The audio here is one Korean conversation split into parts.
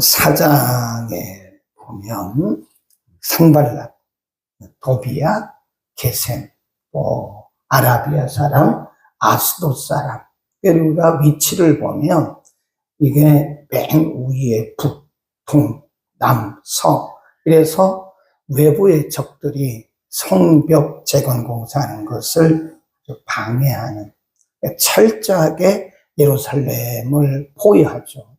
사장에 보면 산발락, 도비아, 게셈, 아라비아 사람, 아스돗 사람. 우리가 위치를 보면 이게 맨 위에 북, 동, 남, 서. 그래서 외부의 적들이 성벽 재건 공사하는 것을 방해하는, 철저하게 예루살렘을 포위하죠.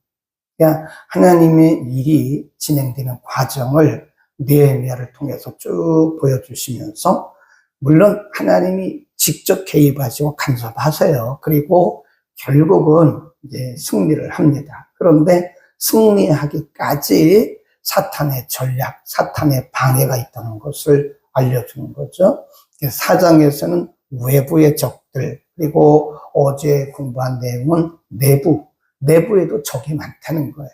그러니까 하나님의 일이 진행되는 과정을 느헤미야를 통해서 쭉 보여주시면서, 물론 하나님이 직접 개입하시고 간섭하세요. 그리고 결국은 이제 승리를 합니다. 그런데 승리하기까지 사탄의 전략, 사탄의 방해가 있다는 것을 알려주는 거죠. 4장에서는 외부의 적들, 그리고 어제 공부한 내용은 내부에도 적이 많다는 거예요.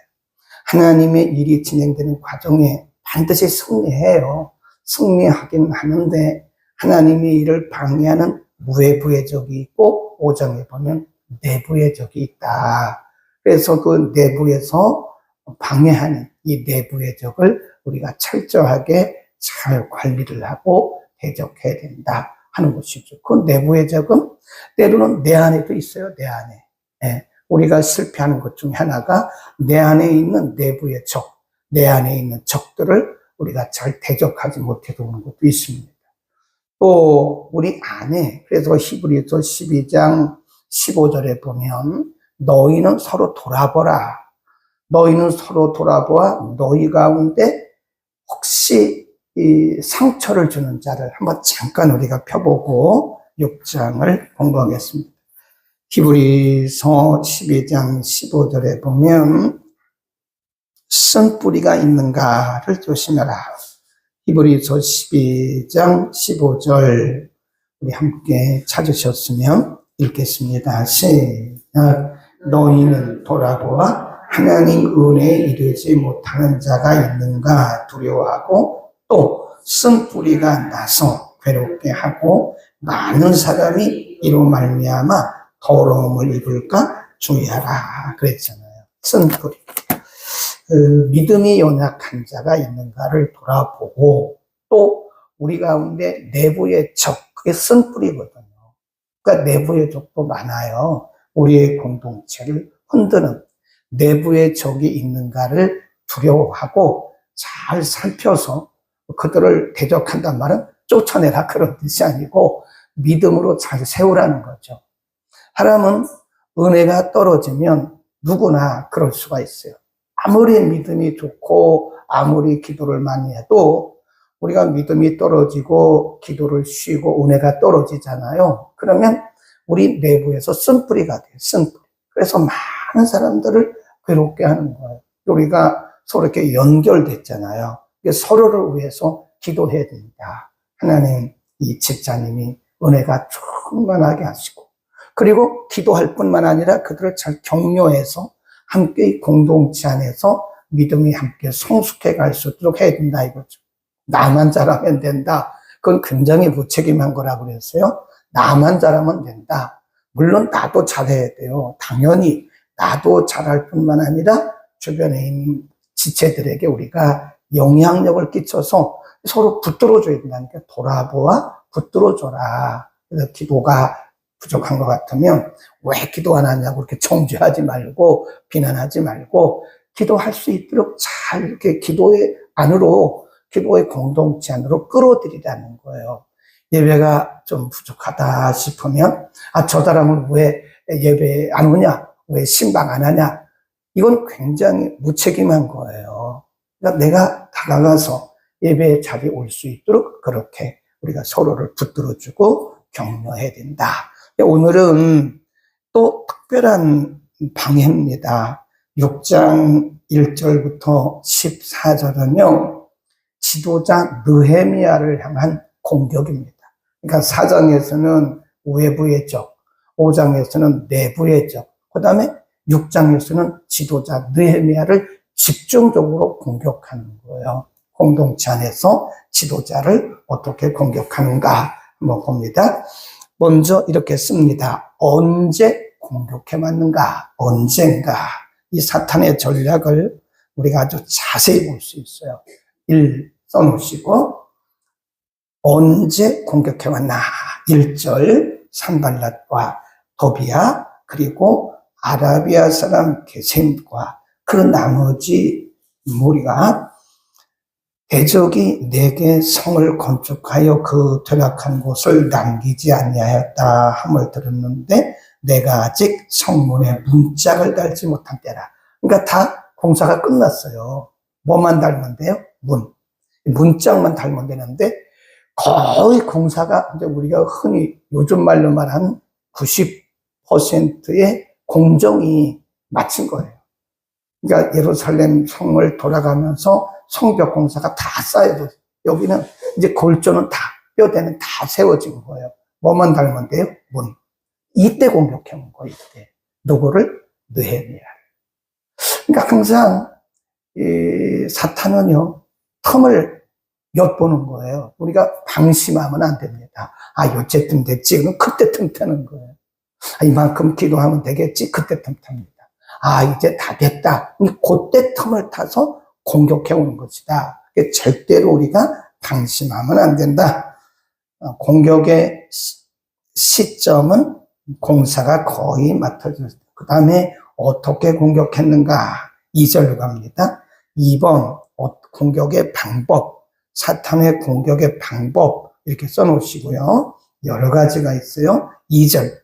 하나님의 일이 진행되는 과정에 반드시 승리해요. 승리하긴 하는데 하나님의 일을 방해하는 외부의 적이 있고, 5장에 보면 내부의 적이 있다. 그래서 그 내부에서 방해하는 이 내부의 적을 우리가 철저하게 잘 관리를 하고 대적해야 된다 하는 것이죠. 그 내부의 적은 때로는 내 안에도 있어요. 내 안에. 예. 우리가 실패하는 것 중에 하나가 내 안에 있는 내부의 적, 내 안에 있는 적들을 우리가 잘 대적하지 못해 도는 것도 있습니다. 또 우리 안에, 그래서 히브리서 12장 15절에 보면 너희는 서로 돌아보라. 너희는 서로 돌아보아 너희 가운데 혹시 이 상처를 주는 자를 한번 잠깐 우리가 펴보고 6장을 공부하겠습니다. 히브리서 12장 15절에 보면 쓴 뿌리가 있는가를 조심해라. 히브리서 12장 15절 우리 함께 찾으셨으면 읽겠습니다. 시작. 너희는 돌아보아 하나님 은혜에 이르지 못하는 자가 있는가 두려워하고, 또 쓴 뿌리가 나서 괴롭게 하고 많은 사람이 이로 말미암아 더러움을 입을까 주의하라 그랬잖아요. 쓴 뿌리. 믿음이 연약한 자가 있는가를 돌아보고, 또 우리 가운데 내부의 적, 그게 쓴 뿌리거든요. 그러니까 내부의 적도 많아요. 우리의 공동체를 흔드는 내부의 적이 있는가를 두려워하고 잘 살펴서 그들을 대적한단 말은 쫓아내라 그런 뜻이 아니고 믿음으로 잘 세우라는 거죠. 사람은 은혜가 떨어지면 누구나 그럴 수가 있어요. 아무리 믿음이 좋고 아무리 기도를 많이 해도 우리가 믿음이 떨어지고 기도를 쉬고 은혜가 떨어지잖아요. 그러면 우리 내부에서 쓴뿌리가 돼요. 쓴뿌리. 그래서 많은 사람들을 괴롭게 하는 거예요. 우리가 서로 이렇게 연결됐잖아요. 서로를 위해서 기도해야 됩니다. 하나님, 이 집사님이 은혜가 충만하게 하시고, 그리고 기도할 뿐만 아니라 그들을 잘 격려해서 함께 공동체 안에서 믿음이 함께 성숙해 갈 수 있도록 해야 된다 이거죠. 나만 잘하면 된다. 그건 굉장히 무책임한 거라고 그랬어요. 나만 잘하면 된다. 물론 나도 잘해야 돼요. 당연히 나도 잘할 뿐만 아니라 주변에 있는 지체들에게 우리가 영향력을 끼쳐서 서로 붙들어줘야 된다니까. 돌아보아 붙들어줘라. 그래서 기도가 부족한 것 같으면 왜 기도 안 하냐고 이렇게 정죄하지 말고 비난하지 말고 기도할 수 있도록 잘 이렇게 기도의 안으로, 기도의 공동체 안으로 끌어들이라는 거예요. 예배가 좀 부족하다 싶으면 저 사람은 왜 예배 안 오냐, 왜 신방 안 하냐, 이건 굉장히 무책임한 거예요. 그러니까 내가 다가가서 예배의 자리에 올 수 있도록 그렇게 우리가 서로를 붙들어주고 격려해야 된다. 오늘은 또 특별한 방해입니다. 6장 1절부터 14절은요, 지도자 느헤미야를 향한 공격입니다. 그러니까 4장에서는 외부의 적, 5장에서는 내부의 적, 그 다음에 6장에서는 지도자 느헤미야를 집중적으로 공격하는 거예요. 공동체 안에서 지도자를 어떻게 공격하는가 한번 봅니다. 먼저 이렇게 씁니다. 언제 공격해 맞는가? 언젠가? 이 사탄의 전략을 우리가 아주 자세히 볼 수 있어요. 1 써놓으시고 언제 공격해왔나 1절 산발랏과 도비야 그리고 아라비아 사람 게셈과 그 나머지 무리가 대적이 내게 성을 건축하여 그 퇴락한 곳을 남기지 아니하였다 함을 들었는데 내가 아직 성문에 문짝을 달지 못한 때라. 그러니까 다 공사가 끝났어요. 뭐만 달면 돼요? 문짝만 달면 되는데 거의 공사가 이제 우리가 흔히 요즘 말로 말하는 90%의 공정이 마친 거예요. 그러니까 예루살렘 성을 돌아가면서 성벽 공사가 다 쌓여져. 여기는 이제 골조는 다, 뼈대는 다 세워진 거예요. 뭐만 달면 돼요? 이때 공격해온 거예요, 이때. 누구를? 느헤미야를. 그러니까 항상, 사탄은요, 틈을 엿보는 거예요. 우리가 방심하면 안 됩니다. 요때쯤 됐지. 그럼 그때 틈 타는 거예요. 이만큼 기도하면 되겠지. 그때 틈 탑니다. 이제 다 됐다. 그때 틈을 타서 공격해 오는 것이다. 절대로 우리가 방심하면 안 된다. 공격의 시점은 공사가 거의 맡아졌다. 그 다음에 어떻게 공격했는가? 2절로 갑니다. 2번 공격의 방법, 사탄의 공격의 방법 이렇게 써놓으시고요. 여러 가지가 있어요. 2절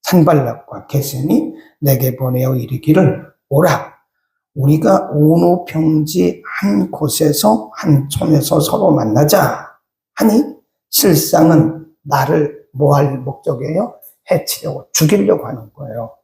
산발락과 게셈이 내게 보내어 이르기를 오라. 우리가 온오평지 한 곳에서 한 촌에서 서로 만나자 하니 실상은 나를 뭐 할 목적이에요? 해치려고 죽이려고 하는 거예요.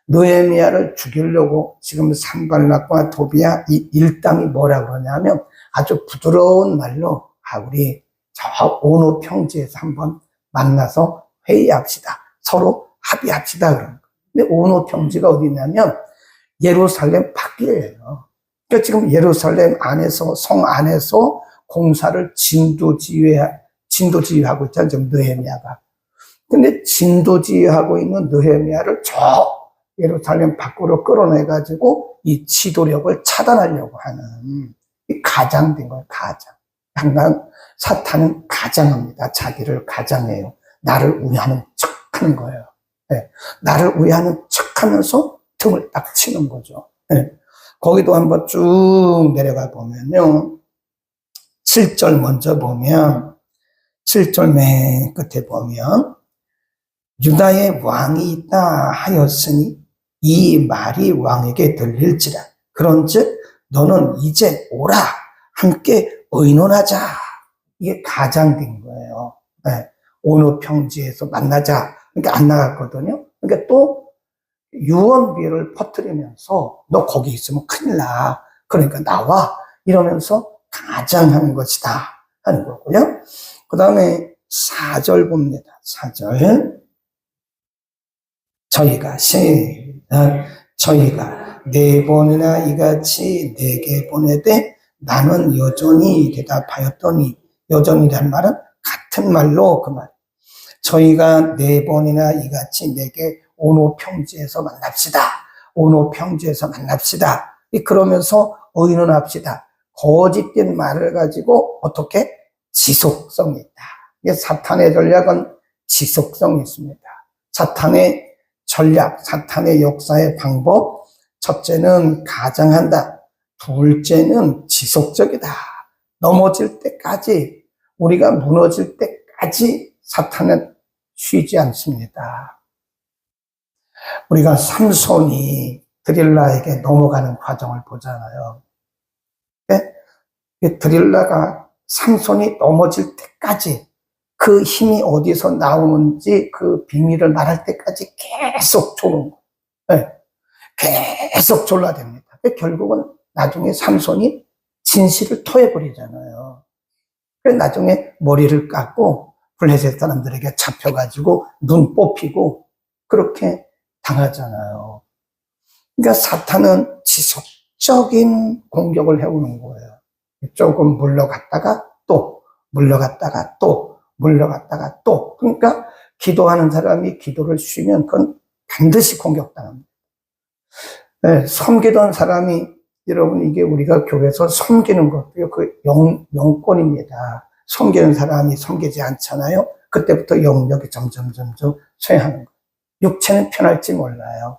느헤미야를 죽이려고 지금 산발락과 도비야 이 일당이 뭐라 그러냐면 아주 부드러운 말로 우리 저 온오평지에서 한번 만나서 회의합시다. 서로 합의합시다 그런 거예요. 근데 온오평지가 어디냐면 예루살렘 밖이에요. 그러니까 지금 예루살렘 안에서 성 안에서 공사를 진도지휘하고 있잖아요. 지금 느헤미야가. 근데 진도지휘하고 있는 느헤미야를 저 예루살렘 밖으로 끌어내가지고 이 지도력을 차단하려고 하는 이 가장된 거예요. 가장. 항상 사탄은 가장합니다. 자기를 가장해요. 나를 우회하는 척하는 거예요. 네. 나를 우회하는 척하면서 틈을 딱 치는 거죠. 네. 거기도 한번 쭉 내려가 보면요. 7절 먼저 보면 7절 맨 끝에 보면 유다의 왕이 있다 하였으니 이 말이 왕에게 들릴지라. 그런즉 너는 이제 오라 함께 의논하자. 이게 가장된 거예요. 네. 온오평지에서 만나자. 그러니까 안 나갔거든요. 그러니까 또 유언비어를 퍼뜨리면서 너 거기 있으면 큰일 나. 그러니까 나와. 이러면서 가장하는 것이다 하는 거고요. 그 다음에 4절 봅니다. 4절. 저희가 네 번이나 이같이 내게 보내되 나는 여전히 대답하였더니 여전히란 말은 같은 말로 그 말. 저희가 네 번이나 이같이 내게 온오평지에서 만납시다. 온오평지에서 만납시다. 그러면서 의논합시다. 거짓된 말을 가지고 어떻게? 지속성이 있다. 사탄의 전략은 지속성이 있습니다. 사탄의 전략, 사탄의 역사의 방법, 첫째는 가장한다. 둘째는 지속적이다. 넘어질 때까지, 우리가 무너질 때까지 사탄은 쉬지 않습니다. 우리가 삼손이 드릴라에게 넘어가는 과정을 보잖아요. 드릴라가 삼손이 넘어질 때까지 그 힘이 어디서 나오는지 그 비밀을 말할 때까지 계속 조는 거예요. 계속 졸라댑니다. 결국은 나중에 삼손이 진실을 토해버리잖아요. 그래서 나중에 머리를 깎고 블레셋 사람들에게 잡혀가지고 눈 뽑히고 그렇게 당하잖아요. 그러니까 사탄은 지속적인 공격을 해오는 거예요. 조금 물러갔다가 또 물러갔다가 또 물러갔다가 또. 그러니까 기도하는 사람이 기도를 쉬면 그건 반드시 공격당합니다. 네, 섬기던 사람이 여러분, 이게 우리가 교회에서 섬기는 것도요, 그 영권입니다. 섬기는 사람이 섬기지 않잖아요? 그때부터 영역이 점점 쇠하는 거예요. 육체는 편할지 몰라요.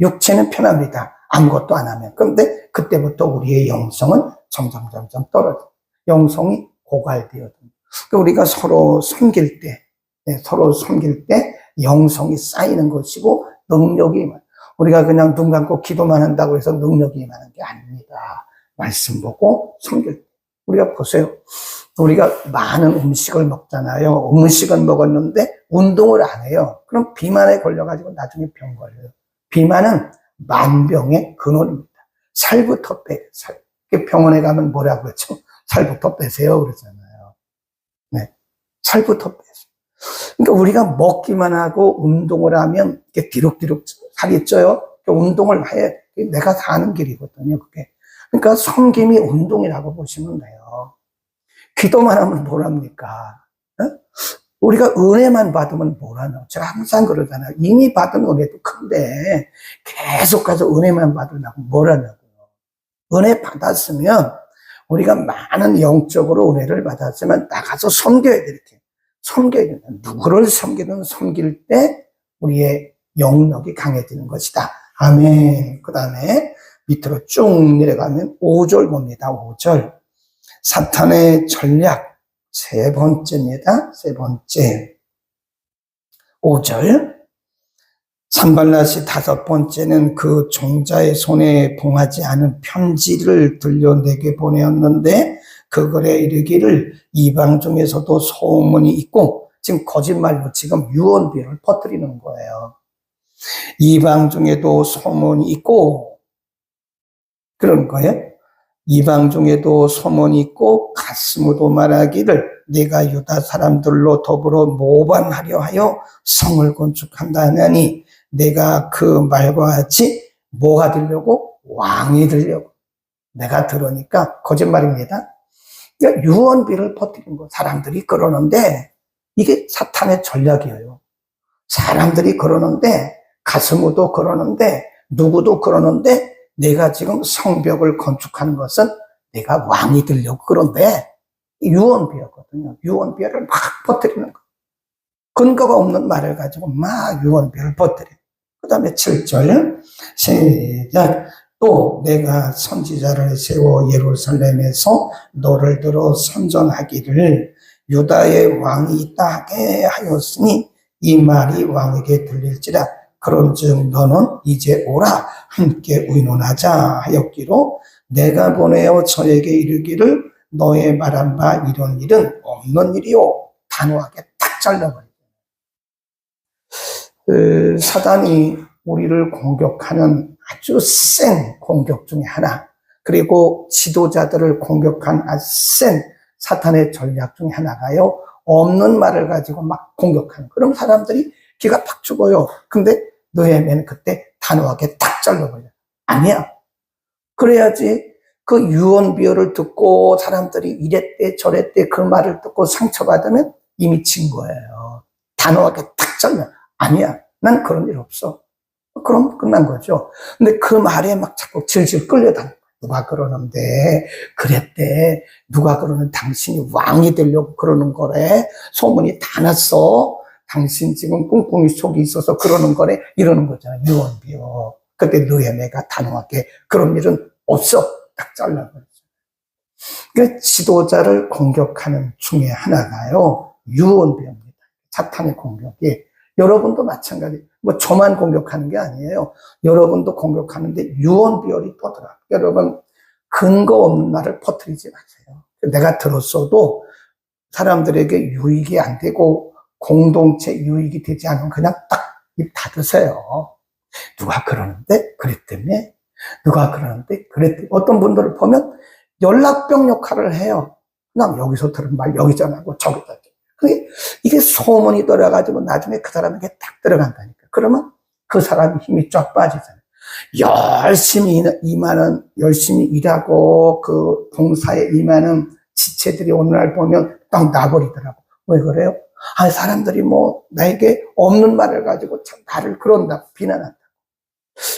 육체는 편합니다. 아무것도 안 하면. 그런데 그때부터 우리의 영성은 점점 떨어져요. 영성이 고갈되어요. 그러니까 우리가 서로 섬길 때, 영성이 쌓이는 것이고, 능력이 임하는. 우리가 그냥 눈 감고 기도만 한다고 해서 능력이 임하는 게 아닙니다. 말씀 보고 섬길 때. 우리가 보세요. 우리가 많은 음식을 먹잖아요. 음식은 먹었는데 운동을 안 해요. 그럼 비만에 걸려가지고 나중에 병 걸려요. 비만은 만병의 근원입니다. 살부터 빼요. 살. 병원에 가면 뭐라고 그러죠? 살부터 빼세요. 그러잖아요. 네. 살부터 빼세요. 그러니까 우리가 먹기만 하고 운동을 하면 이렇게 뒤룩뒤룩 살이 쪄요. 운동을 해야 내가 사는 길이거든요. 그게. 그러니까 섬김이 운동이라고 보시면 돼요. 기도만 하면 뭐랍니까? 우리가 은혜만 받으면 뭐라노? 제가 항상 그러잖아요. 이미 받은 은혜도 큰데 계속 가서 은혜만 받으려고 뭐라냐고요. 은혜 받았으면 우리가 많은 영적으로 은혜를 받았으면 나가서 섬겨야 돼. 이렇게 섬겨야 돼. 누구를 섬기든 섬길 때 우리의 영역이 강해지는 것이다. 아멘. 그 다음에 밑으로 쭉 내려가면 5절 봅니다. 5절. 사탄의 전략 세 번째입니다. 세 번째. 5절. 산발랏이 다섯 번째는 그 종자의 손에 봉하지 않은 편지를 들려 내게 보내었는데 그 글에 이르기를 이방 중에서도 소문이 있고, 지금 거짓말로 지금 유언비어를 퍼뜨리는 거예요. 이방 중에도 소문이 있고, 그런 거예요. 이방 중에도 소문이 있고 가스무도 말하기를 내가 유다 사람들로 더불어 모반하려 하여 성을 건축한다 하니 내가 그 말과 같이 뭐가 되려고? 왕이 되려고. 내가 들으니까 거짓말입니다. 그러니까 유언비를 퍼뜨리는 거. 사람들이 그러는데 이게 사탄의 전략이에요. 사람들이 그러는데 가스무도 그러는데 누구도 그러는데 내가 지금 성벽을 건축하는 것은 내가 왕이 되려고. 그런데 유언비어거든요. 유언비어를 막 퍼뜨리는 거. 근거가 없는 말을 가지고 막 유언비어를 퍼뜨려. 그 다음에 7절 시작. 또 내가 선지자를 세워 예루살렘에서 너를 들어 선전하기를 유다의 왕이 있다 하게 하였으니 이 말이 왕에게 들릴지라. 그런즉 너는 이제 오라 함께 의논하자 하였기로 내가 보내어 저에게 이르기를 너의 말한 바 이런 일은 없는 일이요. 단호하게 딱 잘라버려요. 사단이 우리를 공격하는 아주 센 공격 중에 하나, 그리고 지도자들을 공격한 아주 센 사탄의 전략 중에 하나가요, 없는 말을 가지고 막 공격하는. 그럼 사람들이 기가 팍 죽어요. 근데 느헤미야는 그때 단호하게 딱 잘라버려. 아니야. 그래야지 그 유언비어를 듣고 사람들이 이랬대 저랬대 그 말을 듣고 상처받으면 이미 진 거예요. 단호하게 딱 잘라. 아니야. 난 그런 일 없어. 그럼 끝난 거죠. 근데 그 말에 막 자꾸 질질 끌려다니고. 누가 그러는데 그랬대. 누가 그러는 당신이 왕이 되려고 그러는 거래. 소문이 다 났어. 당신 지금 꿍꿍이 속이 있어서 그러는 거래. 이러는 거잖아요. 유언비어. 그때 느헤미야가 단호하게 그런 일은 없어. 딱 잘라버렸어요. 그러니까 지도자를 공격하는 중에 하나가요, 유언비어입니다. 사탄의 공격이. 여러분도 마찬가지. 뭐 저만 공격하는 게 아니에요. 여러분도 공격하는데 유언비어를 퍼뜨려. 여러분 근거 없는 말을 퍼뜨리지 마세요. 내가 들었어도 사람들에게 유익이 안 되고 공동체 유익이 되지 않으면 그냥 딱 입 닫으세요. 누가 그러는데 그랬다며? 누가 그러는데 그랬다며? 어떤 분들을 보면 연락병 역할을 해요. 그냥 여기서 들은 말 여기 전하고 저기다. 이게 소문이 돌아가지고 나중에 그 사람에게 딱 들어간다니까. 그러면 그 사람이 힘이 쫙 빠지잖아요. 열심히 일하고 그 봉사에 임하는 지체들이 오늘날 보면 딱 나버리더라고. 왜 그래요? 사람들이 뭐 나에게 없는 말을 가지고 참 나를 그런다, 비난한다.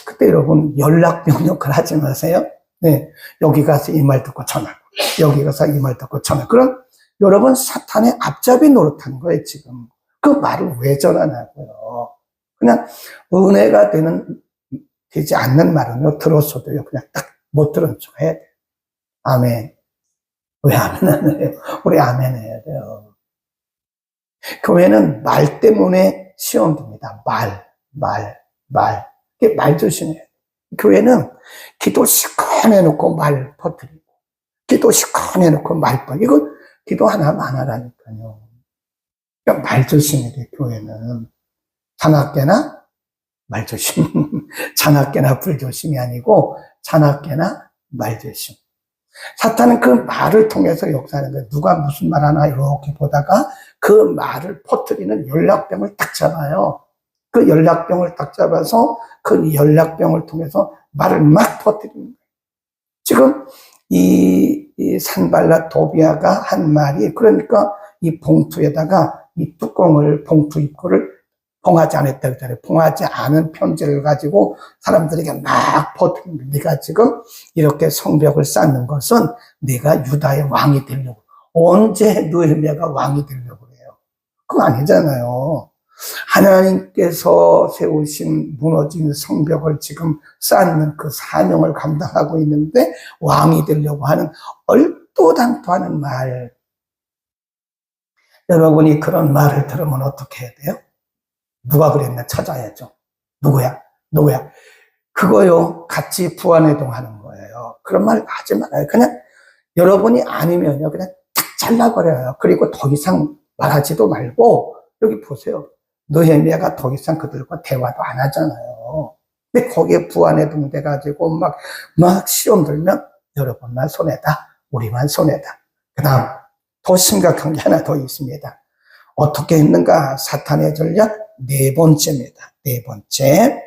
그때 여러분 연락병 역할 하지 마세요. 네, 여기 가서 이 말 듣고 전하고, 여기 가서 이 말 듣고 전하고. 그럼 여러분 사탄의 앞잡이 노릇하는 거예요, 지금. 그 말을 왜 전하냐고요. 그냥 은혜가 되지 않는 말은요, 들었어도요, 그냥 딱 못 들은 척 해야 돼요. 아멘. 왜 아멘 안 해요? 우리 아멘 해야 돼요. 교회는 말 때문에 시험 듭니다. 말 조심해야 돼요. 교회는 기도 시커 해놓고 말 퍼뜨리고, 기도 시커 해놓고 말 퍼뜨리고, 이거 기도 하나만 안 하라니까요. 그러니까 말 조심해야 돼요, 교회는. 자나깨나 말 조심. 자나깨나 불 조심이 아니고, 자나깨나 말 조심. 사탄은 그 말을 통해서 역사하는 거예요. 누가 무슨 말 하나 이렇게 보다가 그 말을 퍼뜨리는 연락병을 딱 잡아요. 그 연락병을 딱 잡아서 그 연락병을 통해서 말을 막 퍼뜨리는 거예요. 지금 이 산발랏 도비아가 한 말이, 그러니까 이 봉투에다가 이 뚜껑을, 봉투 입구를 봉하지 않았다 그랬잖아요. 봉하지 않은 편지를 가지고 사람들에게 막 퍼뜨립니다. 네가 지금 이렇게 성벽을 쌓는 것은 네가 유다의 왕이 되려고. 언제 느헤미야가 왕이 되려고 그래요? 그거 아니잖아요. 하나님께서 세우신 무너진 성벽을 지금 쌓는 그 사명을 감당하고 있는데 왕이 되려고 하는 얼토당토하는 말. 여러분이 그런 말을 들으면 어떻게 해야 돼요? 누가 그랬나 찾아야죠. 누구야? 그거요, 같이 부안해동하는 거예요. 그런 말 하지 말아요. 그냥 여러분이 아니면요, 그냥 탁 잘라버려요. 그리고 더 이상 말하지도 말고, 여기 보세요. 느헤미야가 더 이상 그들과 대화도 안 하잖아요. 근데 거기에 부안해동 돼가지고 막 시험 들면 여러분만 손해다. 우리만 손해다. 그 다음, 더 심각한 게 하나 더 있습니다. 어떻게 했는가? 사탄의 전략 네 번째입니다. 네 번째.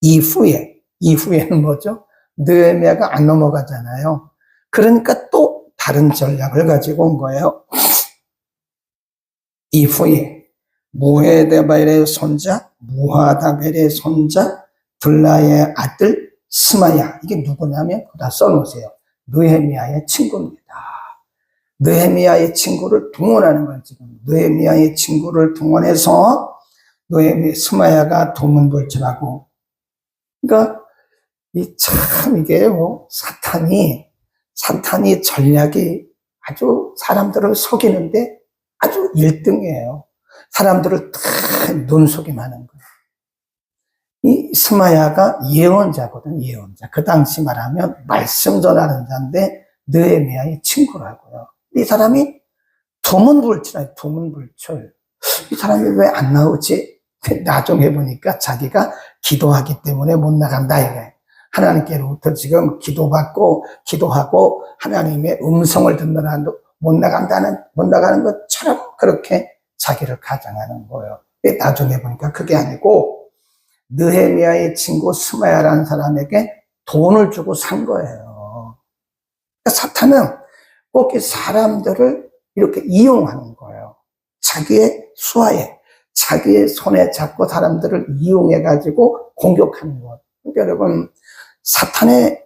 이후에는 뭐죠? 느헤미야가 안 넘어가잖아요. 그러니까 또 다른 전략을 가지고 온 거예요. 이후에 무헤데벨의 손자, 무하다벨의 손자, 들라의 아들 스마야. 이게 누구냐면 다 써놓으세요. 느헤미야의 친구입니다. 느헤미야의 친구를 동원하는 거예요, 지금. 느헤미야의 친구를 동원해서 스마야가 도문불출하고. 그러니까 이게 사탄이 전략이 아주 사람들을 속이는데 아주 1등이에요. 사람들을 다 눈속임하는 거예요. 이 스마야가 예언자거든, 예언자. 그 당시 말하면 말씀 전하는 자인데 느헤미야의 친구라고요. 이 사람이 두문불출. 이 사람이 왜 안 나오지? 나중에 보니까 자기가 기도하기 때문에 못 나간다, 이게. 하나님께로부터 지금 기도하고 하나님의 음성을 듣느라 못 나가는 것처럼 그렇게 자기를 가장하는 거예요. 나중에 보니까 그게 아니고, 느헤미야의 친구 스마야라는 사람에게 돈을 주고 산 거예요. 그러니까 사탄은 꼭 사람들을 이렇게 이용하는 거예요. 자기의 수하에, 자기의 손에 잡고 사람들을 이용해가지고 공격하는 거예요. 그러니까 여러분, 사탄의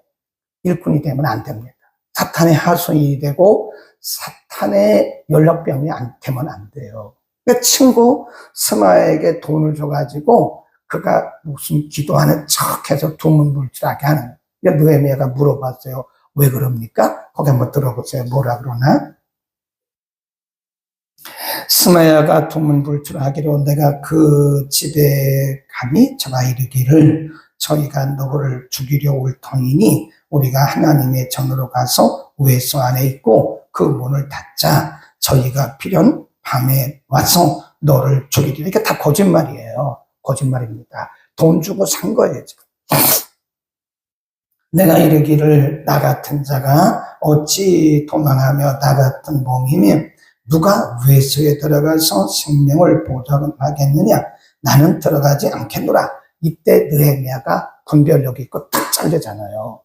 일꾼이 되면 안 됩니다. 사탄의 하수인이 되고 사탄의 연락병이 되면 안 돼요. 그러니까 친구 스마야에게 돈을 줘가지고 그가 무슨 기도하는 척해서 두문불출하게 하는 거예요. 그러니까 느헤미야가 물어봤어요. 왜 그럽니까? 거기 한번 들어보세요. 뭐라 그러나? 스마야가 두문불출하기로 내가 그 집에 감히 저가 이르기를 저희가 너를 죽이려 올 터이니 우리가 하나님의 전으로 가서 외소 안에 있고 그 문을 닫자. 저희가 필연 밤에 와서 너를 죽이리라. 이게 다 거짓말이에요. 거짓말입니다. 돈 주고 산 거예요, 지금. 내가 이르기를 나 같은 자가 어찌 도망하며 나 같은 몸이면 누가 외소에 들어가서 생명을 보존하겠느냐? 나는 들어가지 않겠노라. 이때 느헤미야가 분별력 있고 딱 잘리잖아요.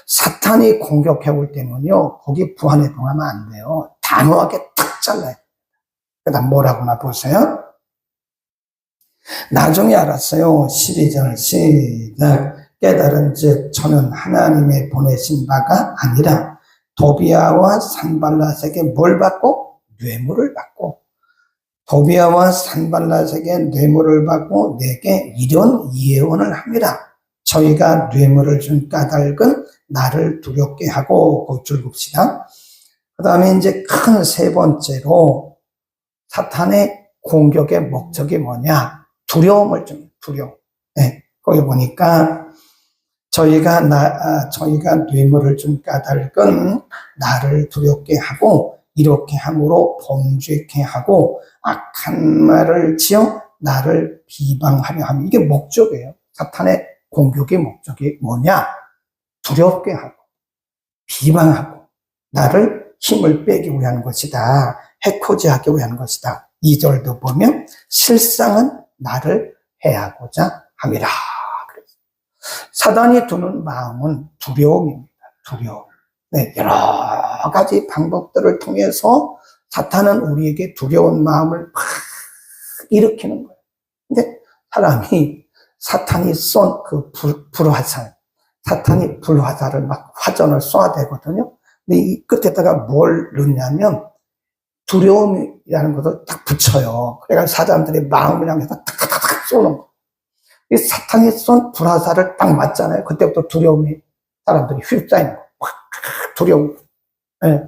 사탄이 공격해 올 때는요, 거기 부안해동하면 안 돼요. 단호하게 딱 잘라요. 그 다음 뭐라고나 보세요. 나중에 알았어요. 12절 시작. 깨달은즉 저는 하나님의 보내신 바가 아니라 도비아와 산발랏에게 뭘 받고? 뇌물을 받고, 도비아와 산발랏에게 뇌물을 받고 내게 이런 예언을 합니다. 저희가 뇌물을 준 까닭은 나를 두렵게 하고, 그 줄 봅시다. 그 다음에 이제 큰 세 번째로 사탄의 공격의 목적이 뭐냐? 두려움을 줍니다. 두려움. 네, 거기 보니까 저희가 뇌물을 준 까닭은 나를 두렵게 하고 이렇게 함으로 범죄케 하고 악한 말을 지어 나를 비방하려 함. 이게 목적이에요. 사탄의 공격의 목적이 뭐냐? 두렵게 하고 비방하고 나를 힘을 빼기 위한 것이다. 해코지하기 위한 것이다. 2절도 보면 실상은 나를 해하고자 함이라. 사단이 두는 마음은 두려움입니다. 두려움. 네, 여러 가지 방법들을 통해서 사탄은 우리에게 두려운 마음을 막 일으키는 거예요. 근데 사탄이 쏜 그 불화살, 사탄이 불화살을 막 화전을 쏴대거든요. 근데 이 끝에다가 뭘 넣냐면 두려움이라는 것을 딱 붙여요. 그래서 사람들의 마음을 향해서 탁탁탁 쏘는 거. 이 사탄이 쏜 불화살을 딱 맞잖아요. 그때부터 두려움이 사람들이 휩싸이는 거. 두려움. 네.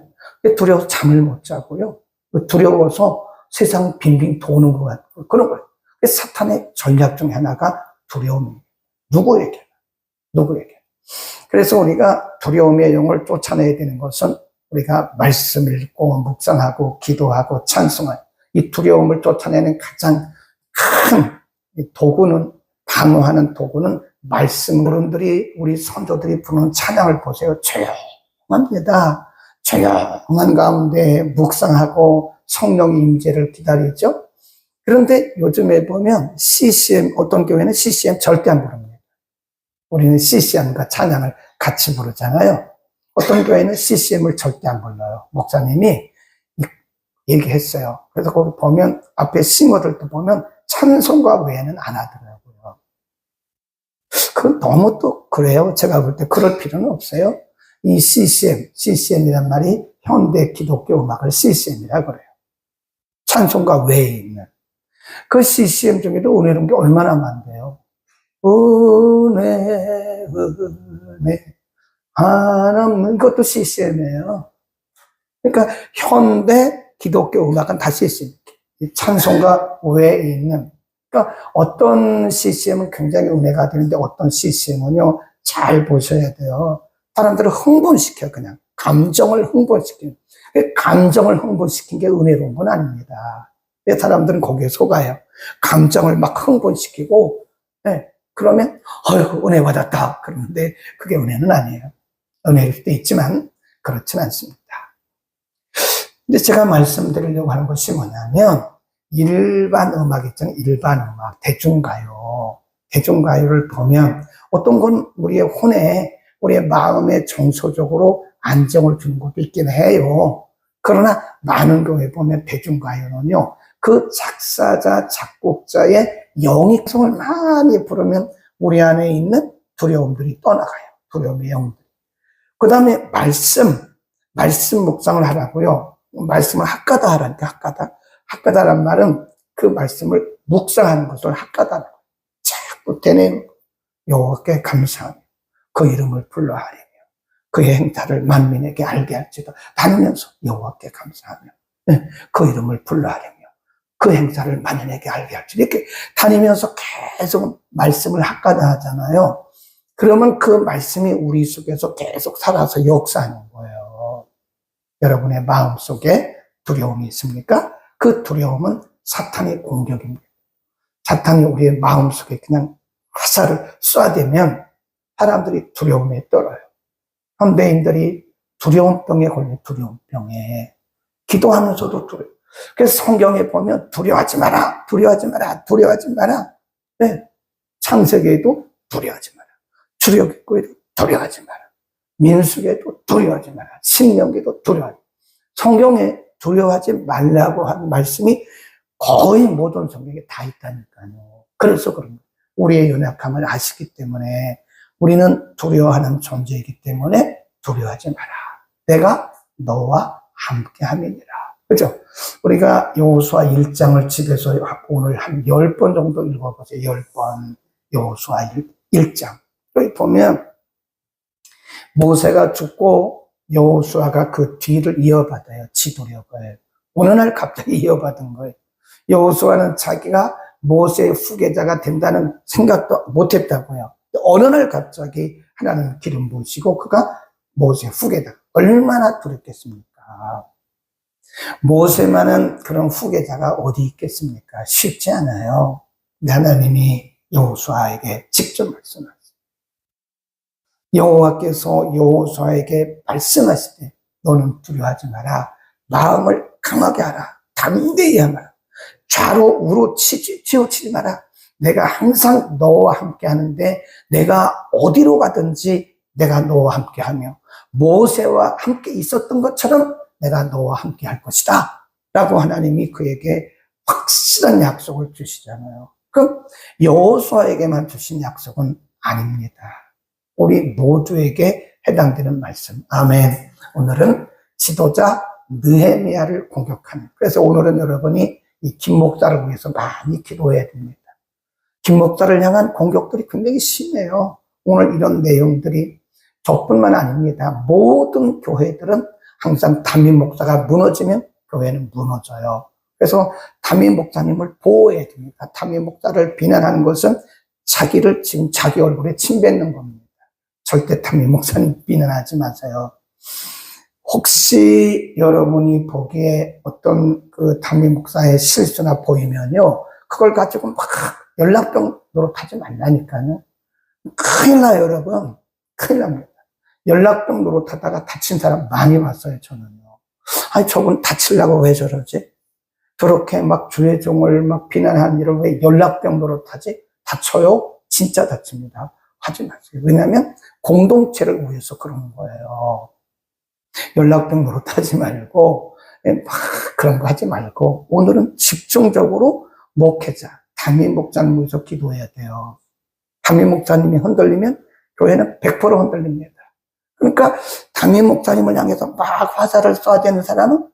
두려워서 잠을 못 자고요. 두려워서 세상 빙빙 도는 것 같고 그런 거예요. 사탄의 전략 중에 하나가 두려움이에요. 누구에게. 그래서 우리가 두려움의 영을 쫓아내야 되는 것은 우리가 말씀을 읽고 묵상하고 기도하고 찬송하고 이 두려움을 쫓아내는 가장 큰 도구는 방어하는 도구는 말씀. 어른들이 우리 선조들이 부르는 찬양을 보세요. 조용합니다. 조용한 가운데 묵상하고 성령의 임재를 기다리죠. 그런데 요즘에 보면 CCM, 어떤 교회는 CCM 절대 안 부릅니다. 우리는 CCM과 찬양을 같이 부르잖아요. 어떤 교회는 CCM을 절대 안 불러요. 목사님이 얘기했어요. 그래서 거기 보면 앞에 싱어들도 보면 찬송가 외에는 안 하더라고요. 그건 너무 또 그래요. 제가 볼 때 그럴 필요는 없어요. 이 CCM이란 말이 현대 기독교 음악을 CCM이라 그래요. 찬송가 외에 있는. 그 CCM 중에도 은혜로운 게 얼마나 많대요. 은혜 한없는 이것도 CCM이에요. 그러니까 현대 기독교 음악은 다 CCM. 찬송가 외에 있는. 그러니까 어떤 CCM은 굉장히 은혜가 되는데 어떤 CCM은요 잘 보셔야 돼요. 사람들을 흥분시켜요. 그냥 감정을 흥분시키는. 감정을 흥분시킨 게 은혜로운 건 아닙니다. 사람들은 거기에 속아요. 감정을 막 흥분시키고, 네, 그러면 어휴 은혜 받았다 그러는데 그게 은혜는 아니에요. 은혜일 수도 있지만 그렇진 않습니다. 근데 제가 말씀드리려고 하는 것이 뭐냐면 일반 음악 있잖아요. 일반 음악, 대중가요. 대중가요를 보면 어떤 건 우리의 혼에, 우리의 마음에 정서적으로 안정을 주는 것도 있긴 해요. 그러나 많은 경우에 보면 대중가요는요, 그 작사자, 작곡자의 영익성을 많이 부르면 우리 안에 있는 두려움들이 떠나가요. 두려움의 영들. 그 다음에 말씀 묵상을 하라고요. 말씀을 학가다 하라니까, 학가다. 학가다란 말은 그 말씀을 묵상하는 것을 학가다라고. 자꾸 되뇌는 여호와께 감사하며 그 이름을 불러하리며 그의 행사를 만민에게 알게 할지도 다니면서 여호와께 감사하며 그 이름을 불러하리며 그 행사를 만민에게 알게 할지도 이렇게 다니면서 계속 말씀을 학가다 하잖아요. 그러면 그 말씀이 우리 속에서 계속 살아서 역사하는 거예요. 여러분의 마음속에 두려움이 있습니까? 그 두려움은 사탄의 공격입니다. 사탄이 우리의 마음속에 그냥 화살을 쏴대면 사람들이 두려움에 떨어요. 현대인들이 두려움병에 걸려 두려움병에 기도하면서도 두려워. 그래서 성경에 보면 두려워하지 마라, 두려워하지 마라, 두려워하지 마라. 네. 창세기에도 두려워하지 마라. 출애굽기에도 두려워하지 마라. 민수기에도 두려워하지 마라. 신명기에도 두려워하지 마라. 성경에 두려워하지 말라고 한 말씀이 거의 모든 성경에 다 있다니까요. 그래서 그런 거예요. 우리의 연약함을 아시기 때문에 우리는 두려워하는 존재이기 때문에 두려워하지 마라. 내가 너와 함께 함이니라. 그죠? 우리가 여호수아 1장을 집에서 오늘 한 10번 정도 읽어보세요. 10번. 여호수아 1장. 여기 보면 모세가 죽고 여호수아가 그 뒤를 이어받아요. 지도력을. 어느 날 갑자기 이어받은 거예요. 여호수아는 자기가 모세의 후계자가 된다는 생각도 못했다고요. 어느 날 갑자기 하나님 기름 부으시고 그가 모세의 후계자. 얼마나 두렵겠습니까? 모세만은 그런 후계자가 어디 있겠습니까? 쉽지 않아요. 하나님이 여호수아에게 직접 말씀하셨어요. 여호와께서 여호수아에게 말씀하실 때 너는 두려워하지 마라. 마음을 강하게 하라. 담대히 하라. 좌로 우로 치우치지 마라. 내가 항상 너와 함께 하는데 내가 어디로 가든지 내가 너와 함께 하며 모세와 함께 있었던 것처럼 내가 너와 함께 할 것이다. 라고 하나님이 그에게 확실한 약속을 주시잖아요. 그럼 여호수아에게만 주신 약속은 아닙니다. 우리 모두에게 해당되는 말씀. 아멘. 오늘은 지도자 느헤미야를 공격하는. 그래서 오늘은 여러분이 이 김 목사를 위해서 많이 기도해야 됩니다. 김 목사를 향한 공격들이 굉장히 심해요. 오늘 이런 내용들이 저뿐만 아닙니다. 모든 교회들은 항상 담임 목사가 무너지면 교회는 무너져요. 그래서 담임 목사님을 보호해야 됩니다. 담임 목사를 비난하는 것은 자기를 지금 자기 얼굴에 침 뱉는 겁니다. 절대 담임 목사님 비난하지 마세요. 혹시 여러분이 보기에 어떤 그 담임 목사의 실수나 보이면요, 그걸 가지고 막 연락병 노릇하지 말라니까요. 큰일 나요, 여러분. 큰일 납니다. 연락병 노릇하다가 다친 사람 많이 봤어요, 저는요. 아니, 저분 다치려고 왜 저러지? 저렇게 막 주의 종을 막 비난하는 일을 왜 연락병 노릇하지? 다쳐요? 진짜 다칩니다. 하지 마세요. 왜냐하면 공동체를 위해서 그러는 거예요. 연락병 노릇하지 말고 막 그런 거 하지 말고 오늘은 집중적으로 목회자, 담임 목사님 위해서 기도해야 돼요. 담임 목사님이 흔들리면 교회는 100% 흔들립니다. 그러니까 담임 목사님을 향해서 막 화살을 쏴야 되는 사람은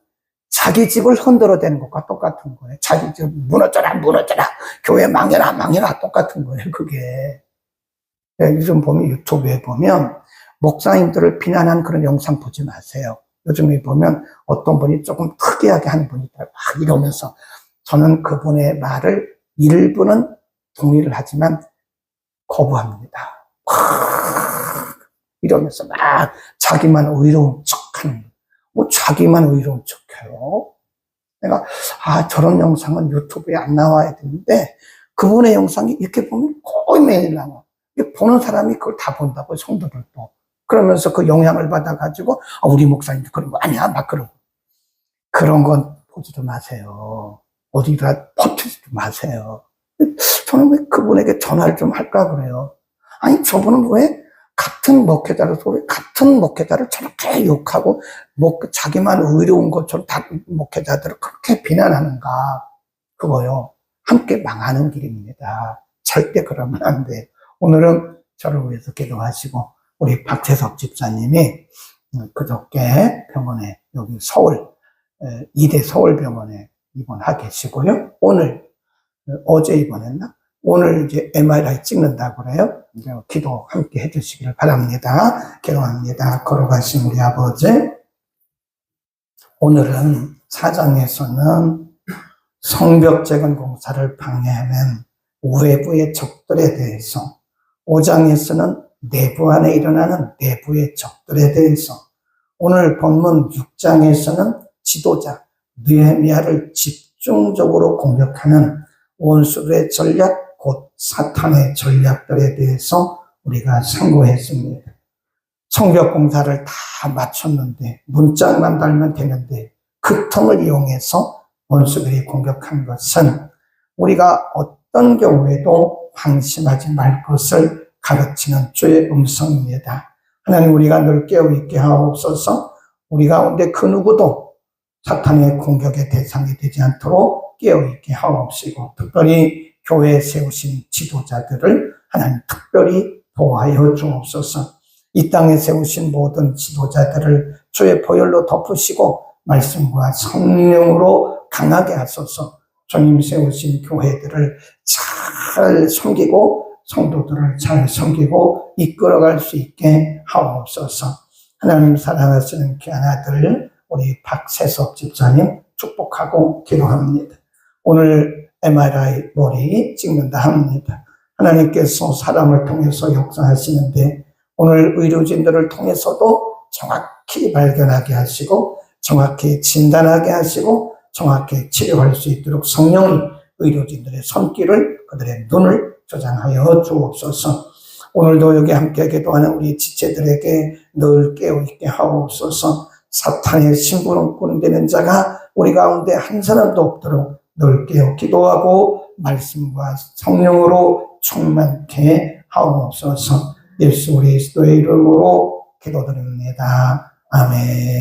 자기 집을 흔들어대는 것과 똑같은 거예요. 자기 집 무너져라, 무너져라. 교회 망해라, 망해라. 똑같은 거예요, 그게. 요즘 보면 유튜브에 보면 목사님들을 비난하는 그런 영상 보지 마세요. 요즘에 보면 어떤 분이 조금 특이하게 하는 분이 있다. 막 이러면서 저는 그분의 말을 일부는 동의를 하지만 거부합니다. 이러면서 막 자기만 의로운 척하는 거예요. 뭐 자기만 의로운 척해요. 내가 저런 영상은 유튜브에 안 나와야 되는데 그분의 영상이 이렇게 보면 거의 매일 나와. 보는 사람이 그걸 다 본다고, 성도들도. 그러면서 그 영향을 받아가지고 우리 목사님도 그런 거 아니야 막 그러고. 그런 건 보지도 마세요. 어디다 퍼뜨리지도 마세요. 저는 왜 그분에게 전화를 좀 할까 그래요. 아니 저분은 왜 같은 목회자로서 왜 같은 목회자를 저렇게 욕하고 자기만 의로운 것처럼 다른 목회자들을 그렇게 비난하는가. 그거요, 함께 망하는 길입니다. 절대 그러면 안 돼요. 오늘은 저를 위해서 기도하시고 우리 박재석 집사님이 그저께 병원에 여기 서울 이대 서울병원에 입원하 계시고요. 오늘 어제 입원했나? 오늘 이제 MRI 찍는다고 그래요. 기도 함께 해주시기를 바랍니다. 기도합니다. 걸어가신 우리 아버지, 오늘은 4장에서는 성벽 재건 공사를 방해하는 외부의 적들에 대해서, 5장에서는 내부 안에 일어나는 내부의 적들에 대해서, 오늘 본문 6장에서는 지도자 느헤미야를 집중적으로 공격하는 원수들의 전략, 곧 사탄의 전략들에 대해서 우리가 상고했습니다. 성벽 공사를 다 마쳤는데 문짝만 달면 되는데 그 틈을 이용해서 원수들이 공격한 것은 우리가 어떤 경우에도 방심하지 말 것을 가르치는 주의 음성입니다. 하나님, 우리가 늘 깨어있게 하옵소서. 우리 가운데 그 누구도 사탄의 공격의 대상이 되지 않도록 깨어있게 하옵시고, 특별히 교회에 세우신 지도자들을 하나님 특별히 보호하여 주옵소서. 이 땅에 세우신 모든 지도자들을 주의 보혈로 덮으시고 말씀과 성령으로 강하게 하소서. 주님 세우신 교회들을 잘 섬기고 성도들을 잘 섬기고 이끌어갈 수 있게 하옵소서. 하나님 사랑하시는 귀한 아들 우리 박세석 집사님 축복하고 기도합니다. 오늘 MRI 머리 찍는다 합니다. 하나님께서 사람을 통해서 역사하시는데 오늘 의료진들을 통해서도 정확히 발견하게 하시고 정확히 진단하게 하시고 정확히 치료할 수 있도록 성령이 의료진들의 손길을 그들의 눈을 조장하여 주옵소서. 오늘도 여기 함께 기도하는 우리 지체들에게 늘 깨어있게 하옵소서. 사탄의 심부름꾼 되는 자가 우리 가운데 한 사람도 없도록 늘 깨어 기도하고 말씀과 성령으로 충만케 하옵소서. 예수 그리스도의 이름으로 기도드립니다. 아멘.